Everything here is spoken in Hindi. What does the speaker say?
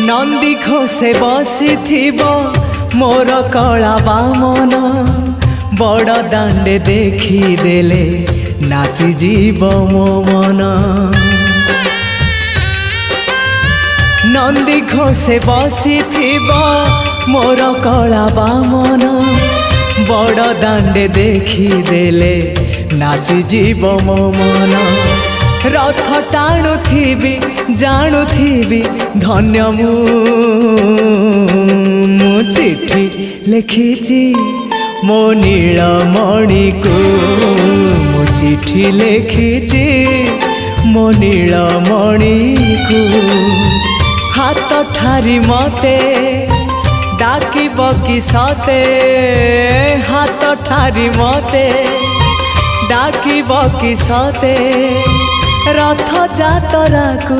नंदी घोषे बसी मोर कला बामन बड़ दांडे देखी देले नाची जीव मो मन। नंदी घोषे बसी मोर कला बामन बड़ दांडे देखी देले नाची जीव मो मन। रथ टाणुथिबी जाणुथिबी धन्य मु चिट्ठी लिखिची मो नीलमणि को मु चिट्ठी लिखिची मो नीलमणि को। हाथ ठारी मते डाकिब कि सते हाथ ठारी मते डाकिब कि सते रथ जातरा को